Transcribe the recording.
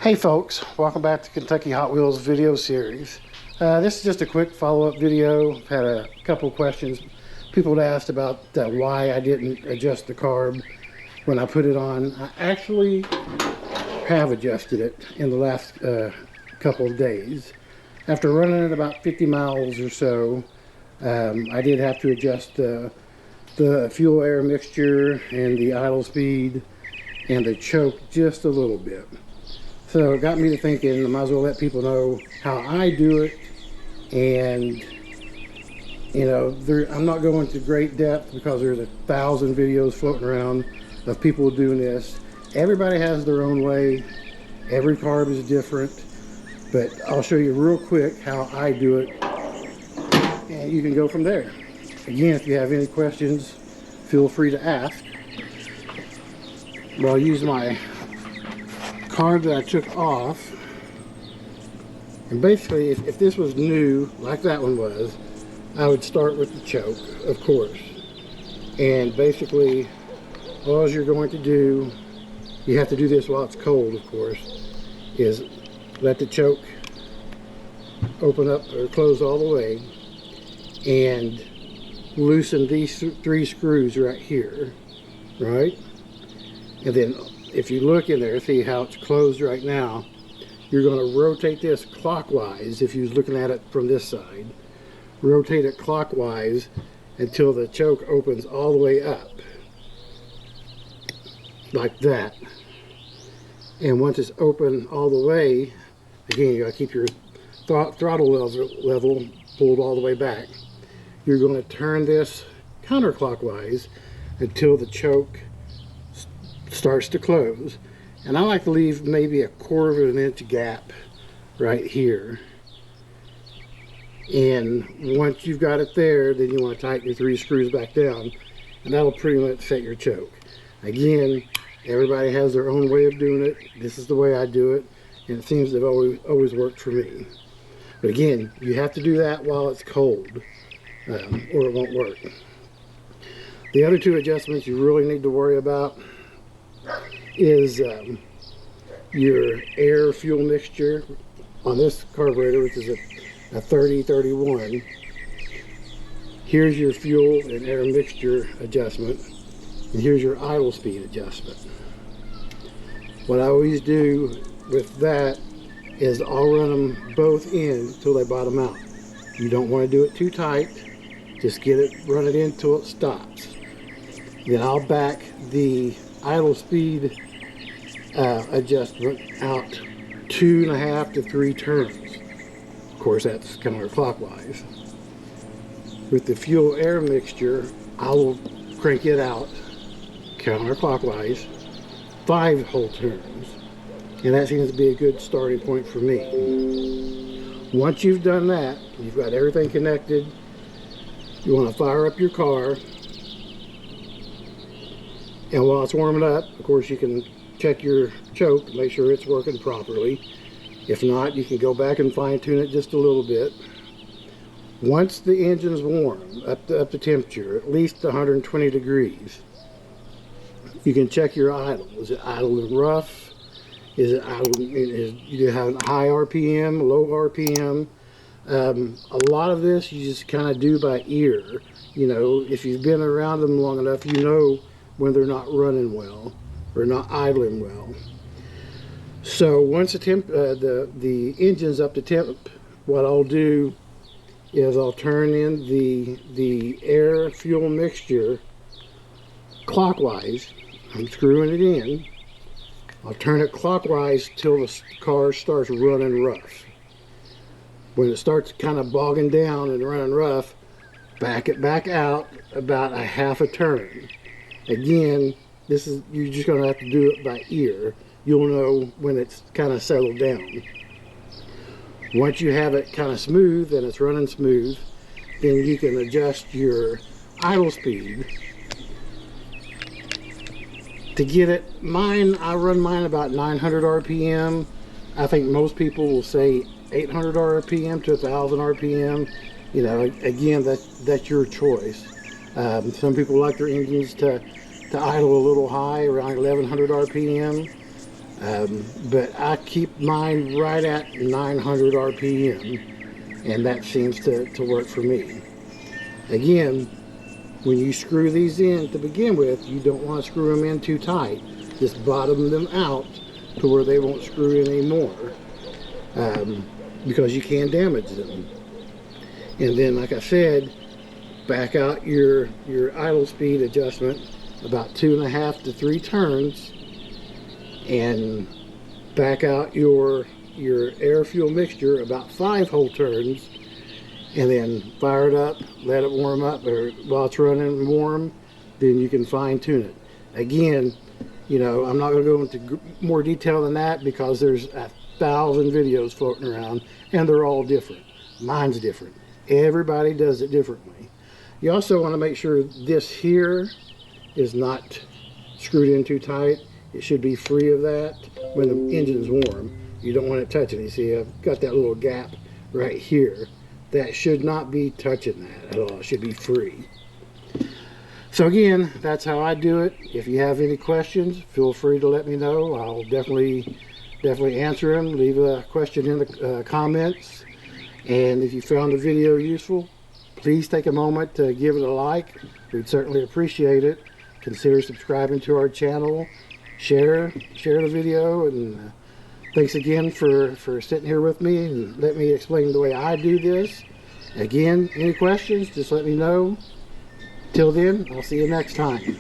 Hey folks, welcome back to Kentucky Hot Wheels video series. This is just a quick follow-up video. I've had a couple questions. People had asked about why I didn't adjust the carb when I put it on. I actually have adjusted it in the last couple of days. After running it about 50 miles or so, I did have to adjust the fuel air mixture and the idle speed and the choke just a little bit. So it got me to thinking I might as well let people know how I do it. And you know, I'm not going to great depth because there's 1,000 videos floating around of people doing this. Everybody has their own way. Every carb is different, but I'll show you real quick how I do it, and you can go from there. Again, if you have any questions, feel free to ask. But I'll use my carb that I took off, and basically if this was new like that one was, I would start with the choke, of course, and basically all you're going to do, you have to do this while it's cold, of course, is let the choke open up or close all the way and loosen these 3 screws right here, right? And then if you look in there, see how it's closed right now, you're going to rotate this clockwise. If you're looking at it from this side, rotate it clockwise until the choke opens all the way up, like that. And once it's open all the way, again, you got to keep your throttle level pulled all the way back. You're going to turn this counterclockwise until the choke starts to close. And I like to leave maybe 1/4 of an inch gap right here. And once you've got it there, then you want to tighten your 3 screws back down, and that'll pretty much set your choke. Again, everybody has their own way of doing it. This is the way I do it, and it seems to have always worked for me. But again, you have to do that while it's cold, or it won't work. The other 2 adjustments you really need to worry about is your air fuel mixture on this carburetor, which is a 3031. Here's your fuel and air mixture adjustment, and here's your idle speed adjustment. What I always do with that is I'll run them both in until they bottom out. You don't want to do it too tight, just run it in until it stops. Then I'll back the idle speed adjustment out 2.5 to 3 turns. Of course, that's counterclockwise. With the fuel air mixture, I will crank it out counterclockwise 5 whole turns, and that seems to be a good starting point for me. Once you've done that, you've got everything connected, you want to fire up your car. And while it's warming up, of course, you can check your choke to make sure it's working properly. If not, you can go back and fine tune it just a little bit. Once the engine's warm, up to temperature, at least 120 degrees, you can check your idle. Is it idle and rough? Is it idle, you have a high RPM, low RPM? A lot of this you just kind of do by ear. You know, if you've been around them long enough, you know when they're not running well or not idling well. So once the engine's up to temp, what I'll do is I'll turn in the air fuel mixture clockwise. I'm screwing it in. I'll turn it clockwise till the car starts running rough. When it starts kind of bogging down and running rough, back it back out about 1/2 turn. Again, you're just going to have to do it by ear. You'll know when it's kind of settled down. Once you have it kind of smooth and it's running smooth, then you can adjust your idle speed. To get it, I run mine about 900 RPM. I think most people will say 800 RPM to 1000 RPM. You know, again, that's your choice. Some people like their engines to idle a little high, around 1100 RPM. But I keep mine right at 900 RPM, and that seems to work for me. Again, when you screw these in to begin with, you don't want to screw them in too tight. Just bottom them out to where they won't screw in anymore, because you can damage them. And then, like I said, back out your idle speed adjustment about 2.5 to 3 turns, and back out your air fuel mixture about 5 whole turns, and then fire it up, let it warm up, or while it's running warm, then you can fine tune it. Again, you know, I'm not going to go into more detail than that because there's 1,000 videos floating around and they're all different. Mine's different. Everybody does it differently. You also want to make sure this here is not screwed in too tight. It should be free of that when the engine's warm. You don't want it touching. You see, I've got that little gap right here. That should not be touching that at all. It should be free. So again, that's how I do it. If you have any questions, feel free to let me know. I'll definitely answer them. Leave a question in the comments. And if you found the video useful, please take a moment to give it a like. We'd certainly appreciate it. Consider subscribing to our channel. Share the video, and thanks again for sitting here with me and let me explain the way I do this. Again, any questions, just let me know. Till then, I'll see you next time.